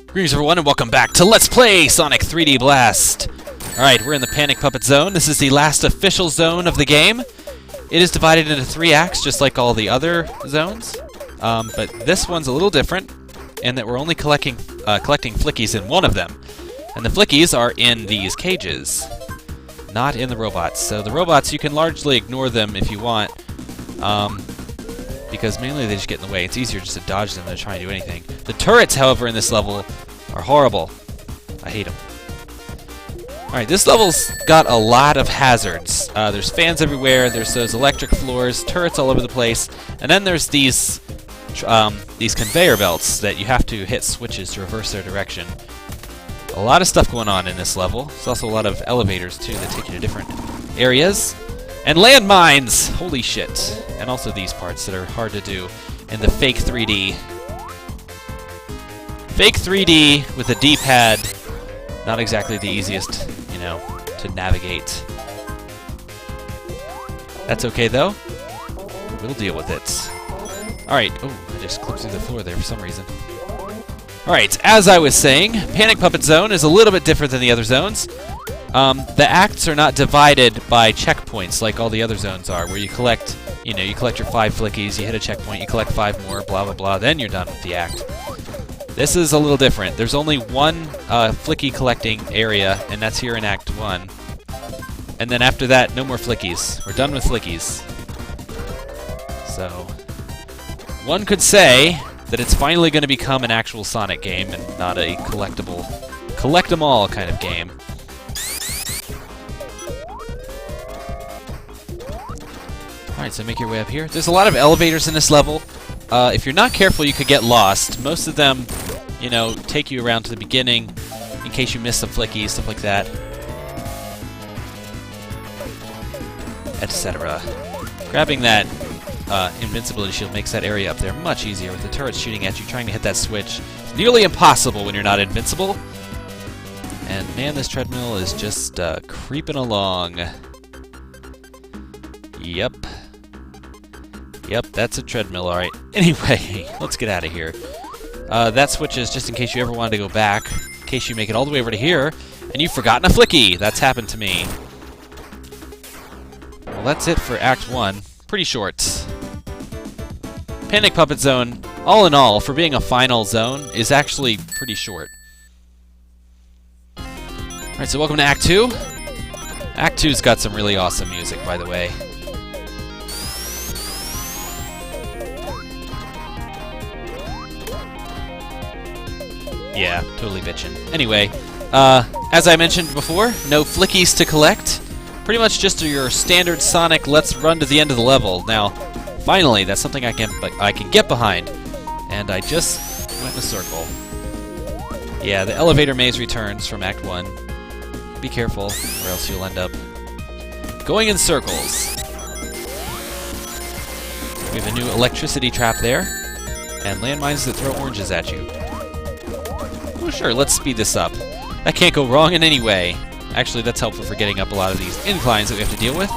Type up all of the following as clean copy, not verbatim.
Greetings everyone and welcome back to Let's Play Sonic 3D Blast! Alright, we're in the Panic Puppet Zone. This is the last official zone of the game. It is divided into 3 acts, just like all the other zones. But this one's a little different, in that we're only collecting flickies in one of them. And the flickies are in these cages, not in the robots. So the robots, you can largely ignore them if you want, because mainly they just get in the way. It's easier just to dodge them than to try and do anything. The turrets, however, in this level are horrible. I hate them. Alright, this level's got a lot of hazards. There's fans everywhere, there's those electric floors, turrets all over the place, and then there's these conveyor belts that you have to hit switches to reverse their direction. A lot of stuff going on in this level. There's also a lot of elevators, too, that take you to different areas. And landmines! Holy shit. And also these parts that are hard to do in the fake 3D. Fake 3D with a D-pad, not exactly the easiest, you know, to navigate. That's okay, though. We'll deal with it. Alright. Oh, I just clipped through the floor there for some reason. Alright, as I was saying, Panic Puppet Zone is a little bit different than the other zones. The acts are not divided by checkpoints like all the other zones are, where you collect, you collect your 5 flickies, you hit a checkpoint, you collect 5 more, blah blah blah, then you're done with the act. This is a little different. There's only one flicky collecting area, and that's here in Act 1. And then after that, no more flickies. We're done with flickies. So, one could say that it's finally going to become an actual Sonic game and not a collectible, collect-em-all kind of game. Alright, so make your way up here. There's a lot of elevators in this level. If you're not careful, you could get lost. Most of them, take you around to the beginning in case you miss some flickies, stuff like that, etc. Grabbing that invincibility shield makes that area up there much easier. With the turrets shooting at you, trying to hit that switch, it's nearly impossible when you're not invincible. And man, this treadmill is just creeping along. Yep, that's a treadmill, alright. Anyway, let's get out of here. That switch is just in case you ever wanted to go back, in case you make it all the way over to here, and you've forgotten a flicky. That's happened to me. Well, that's it for Act 1. Pretty short. Panic Puppet Zone, all in all, for being a final zone, is actually pretty short. Alright, so welcome to Act 2. Act 2's got some really awesome music, by the way. Yeah, totally bitchin'. Anyway, as I mentioned before, no flickies to collect. Pretty much just your standard Sonic, let's run to the end of the level. Now, finally, that's something I can get behind. And I just went in a circle. Yeah, the elevator maze returns from Act 1. Be careful, or else you'll end up going in circles. We have a new electricity trap there, and landmines that throw oranges at you. Well, sure, let's speed this up. That can't go wrong in any way. Actually, that's helpful for getting up a lot of these inclines that we have to deal with.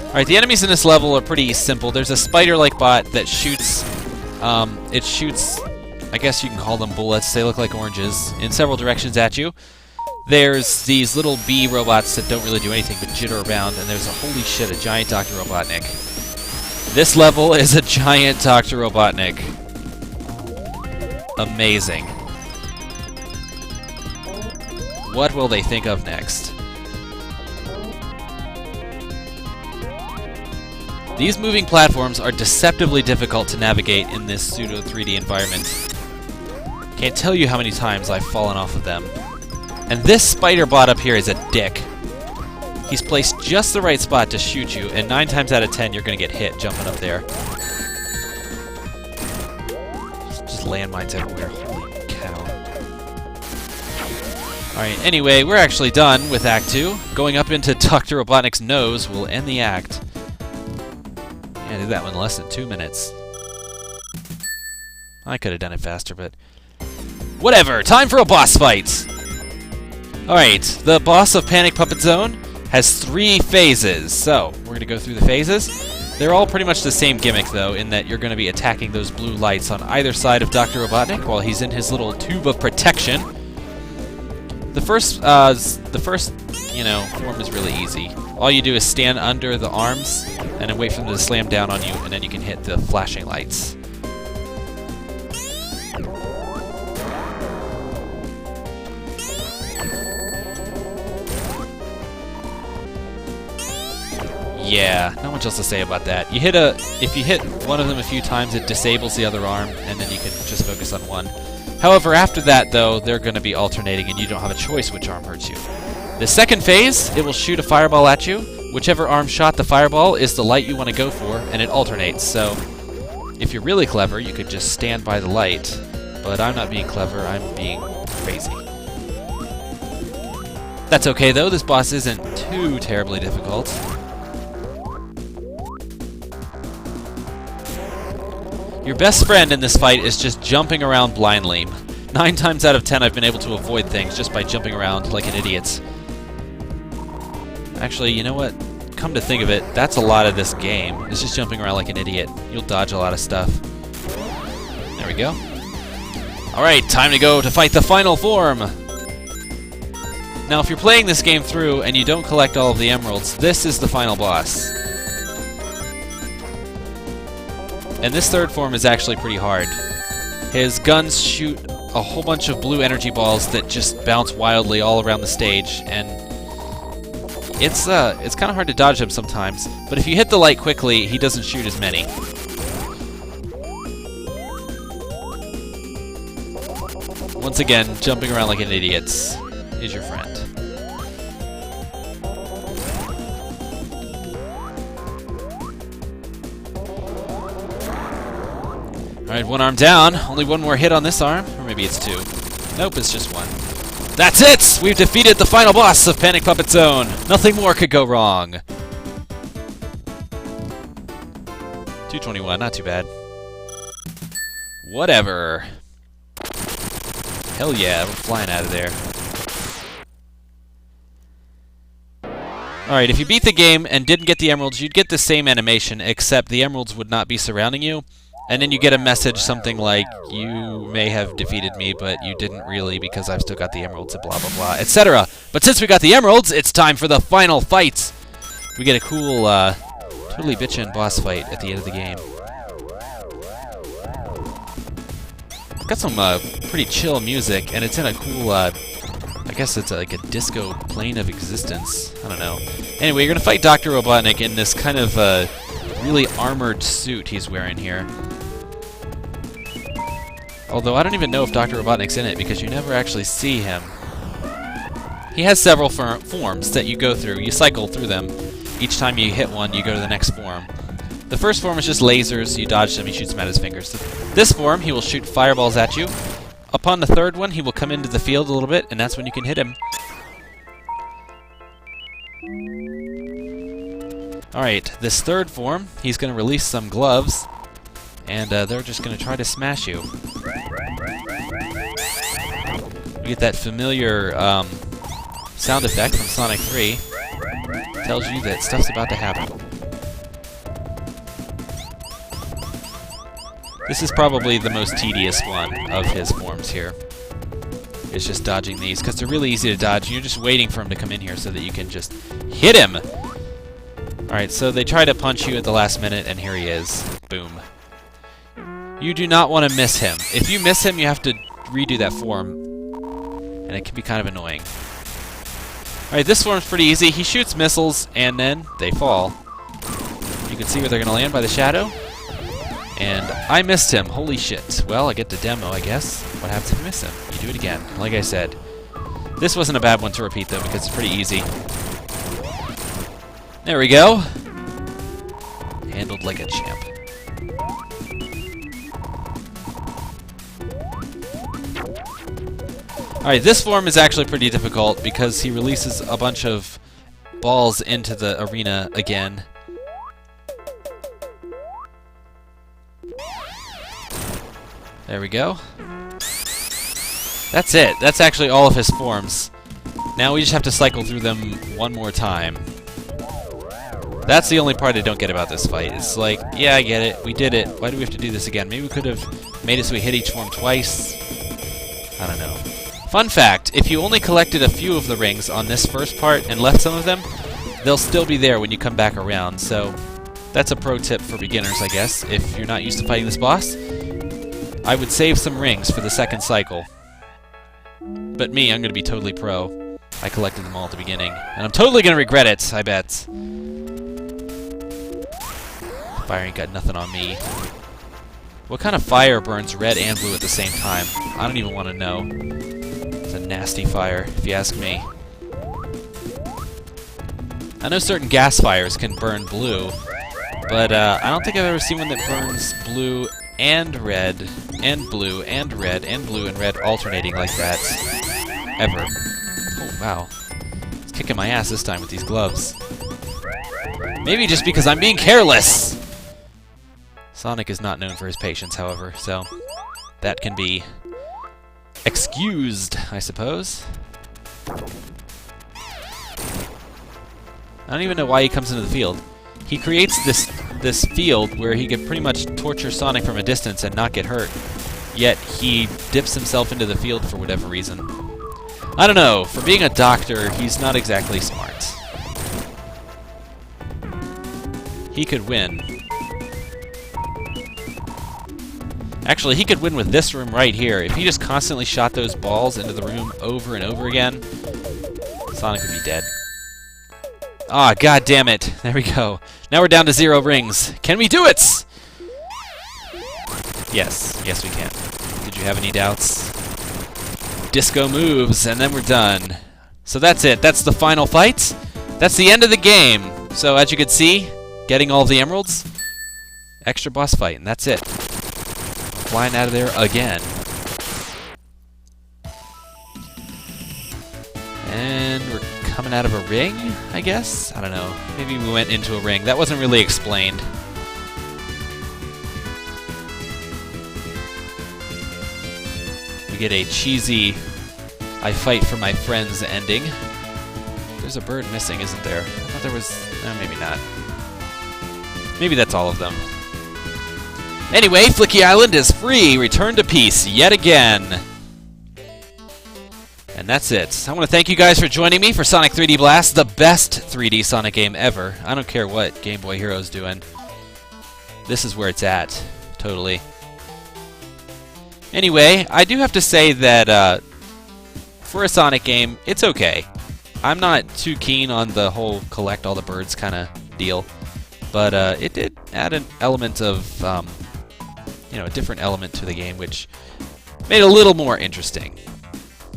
Alright, the enemies in this level are pretty simple. There's a spider-like bot that shoots, it shoots, I guess you can call them bullets, they look like oranges, in several directions at you. There's these little bee robots that don't really do anything but jitter around, and there's holy shit, a giant Dr. Robotnik. This level is a giant Dr. Robotnik. Amazing. What will they think of next? These moving platforms are deceptively difficult to navigate in this pseudo 3D environment. Can't tell you how many times I've fallen off of them. And this spider bot up here is a dick. He's placed just the right spot to shoot you, and 9 times out of 10 you're going to get hit jumping up there. Just landmines everywhere. Holy cow. Alright, anyway, we're actually done with Act 2. Going up into Dr. Robotnik's nose will end the act. Yeah, I did that one in less than 2 minutes. I could have done it faster, but whatever! Time for a boss fight! Alright, the boss of Panic Puppet Zone has 3 phases. So, we're going to go through the phases. They're all pretty much the same gimmick, though, in that you're going to be attacking those blue lights on either side of Dr. Robotnik while he's in his little tube of protection. The first, form is really easy. All you do is stand under the arms and then wait for them to slam down on you, and then you can hit the flashing lights. Yeah, not much else to say about that. If you hit one of them a few times, it disables the other arm, and then you can just focus on one. However, after that, though, they're going to be alternating, and you don't have a choice which arm hurts you. The second phase, it will shoot a fireball at you. Whichever arm shot the fireball is the light you want to go for, and it alternates. So, if you're really clever, you could just stand by the light. But I'm not being clever, I'm being crazy. That's okay, though. This boss isn't too terribly difficult. Your best friend in this fight is just jumping around blindly. 9 times out of 10 I've been able to avoid things just by jumping around like an idiot. Actually, you know what? Come to think of it, that's a lot of this game. It's just jumping around like an idiot. You'll dodge a lot of stuff. There we go. Alright, time to go to fight the final form! Now, if you're playing this game through and you don't collect all of the emeralds, this is the final boss. And this third form is actually pretty hard. His guns shoot a whole bunch of blue energy balls that just bounce wildly all around the stage, and it's kind of hard to dodge him sometimes. But if you hit the light quickly, he doesn't shoot as many. Once again, jumping around like an idiot is your friend. Alright, one arm down. Only one more hit on this arm. Or maybe it's 2. Nope, it's just 1. That's it! We've defeated the final boss of Panic Puppet Zone. Nothing more could go wrong. 221, not too bad. Whatever. Hell yeah, we're flying out of there. Alright, if you beat the game and didn't get the emeralds, you'd get the same animation, except the emeralds would not be surrounding you. And then you get a message something like, you may have defeated me, but you didn't really because I've still got the emeralds and blah blah blah, etc. But since we got the emeralds, it's time for the final fight! We get a cool, totally bitchin' boss fight at the end of the game. It's got some pretty chill music, and it's in a cool, I guess it's like a disco plane of existence. I don't know. Anyway, you're gonna fight Dr. Robotnik in this kind of really armored suit he's wearing here. Although I don't even know if Dr. Robotnik's in it because you never actually see him. He has several forms that you go through. You cycle through them. Each time you hit one, you go to the next form. The first form is just lasers. You dodge them, he shoots them at his fingers. This form, he will shoot fireballs at you. Upon the third one, he will come into the field a little bit, and that's when you can hit him. Alright, this third form, he's going to release some gloves, and they're just going to try to smash you. You get that familiar sound effect from Sonic 3. Tells you that stuff's about to happen. This is probably the most tedious one of his forms here. It's just dodging these, because they're really easy to dodge. You're just waiting for him to come in here so that you can just hit him! Alright, so they try to punch you at the last minute, and here he is. Boom. You do not want to miss him. If you miss him, you have to redo that form, and it can be kind of annoying. Alright, this form's pretty easy. He shoots missiles, and then they fall. You can see where they're going to land by the shadow. And I missed him. Holy shit. Well, I get the demo, I guess. What happens if you miss him? You do it again. Like I said. This wasn't a bad one to repeat, though, because it's pretty easy. There we go. Handled like a champ. Alright, this form is actually pretty difficult because he releases a bunch of balls into the arena again. There we go. That's it. That's actually all of his forms. Now we just have to cycle through them one more time. That's the only part I don't get about this fight. It's like, yeah, I get it. We did it. Why do we have to do this again? Maybe we could have made it so we hit each form twice. I don't know. Fun fact, if you only collected a few of the rings on this first part and left some of them, they'll still be there when you come back around. So that's a pro tip for beginners, I guess. If you're not used to fighting this boss, I would save some rings for the second cycle. But me, I'm going to be totally pro. I collected them all at the beginning. And I'm totally going to regret it, I bet. Fire ain't got nothing on me. What kind of fire burns red and blue at the same time? I don't even want to know. It's a nasty fire, if you ask me. I know certain gas fires can burn blue, but I don't think I've ever seen one that burns blue and red, and blue and red, and blue and red alternating like that. Ever. Oh, wow. It's kicking my ass this time with these gloves. Maybe just because I'm being careless! Sonic is not known for his patience, however, so that can be excused, I suppose. I don't even know why he comes into the field. He creates this field where he could pretty much torture Sonic from a distance and not get hurt, yet he dips himself into the field for whatever reason. I don't know, for being a doctor, he's not exactly smart. He could win. Actually, he could win with this room right here. If he just constantly shot those balls into the room over and over again, Sonic would be dead. Ah, god damn it. There we go. Now we're down to 0 rings. Can we do it? Yes. Yes, we can. Did you have any doubts? Disco moves, and then we're done. So that's it. That's the final fight. That's the end of the game. So as you can see, getting all of the emeralds, extra boss fight, and that's it. Flying out of there again. And we're coming out of a ring, I guess? I don't know. Maybe we went into a ring. That wasn't really explained. We get a cheesy I fight for my friends ending. There's a bird missing, isn't there? I thought there was... maybe not. Maybe that's all of them. Anyway, Flicky Island is free! Return to peace yet again! And that's it. I want to thank you guys for joining me for Sonic 3D Blast, the best 3D Sonic game ever. I don't care what Game Boy Hero's doing. This is where it's at. Totally. Anyway, I do have to say that for a Sonic game, it's okay. I'm not too keen on the whole collect all the birds kind of deal. But it did add an element of, a different element to the game, which made it a little more interesting.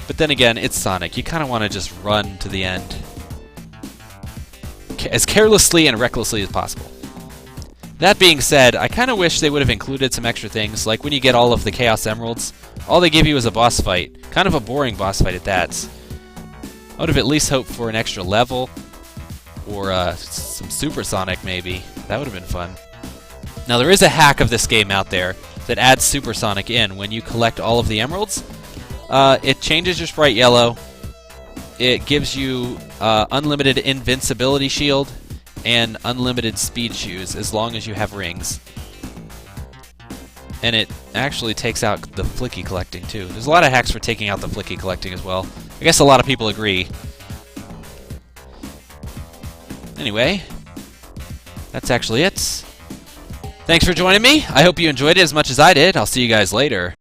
But then again, it's Sonic. You kind of want to just run to the end as carelessly and recklessly as possible. That being said, I kind of wish they would have included some extra things, like when you get all of the Chaos Emeralds, all they give you is a boss fight. Kind of a boring boss fight at that. I would have at least hoped for an extra level, or some Super Sonic maybe. That would have been fun. Now there is a hack of this game out there that adds Super Sonic in when you collect all of the emeralds. It changes your sprite yellow. It gives you unlimited invincibility shield and unlimited speed shoes as long as you have rings. And it actually takes out the Flicky collecting too. There's a lot of hacks for taking out the Flicky collecting as well. I guess a lot of people agree. Anyway, that's actually it. Thanks for joining me. I hope you enjoyed it as much as I did. I'll see you guys later.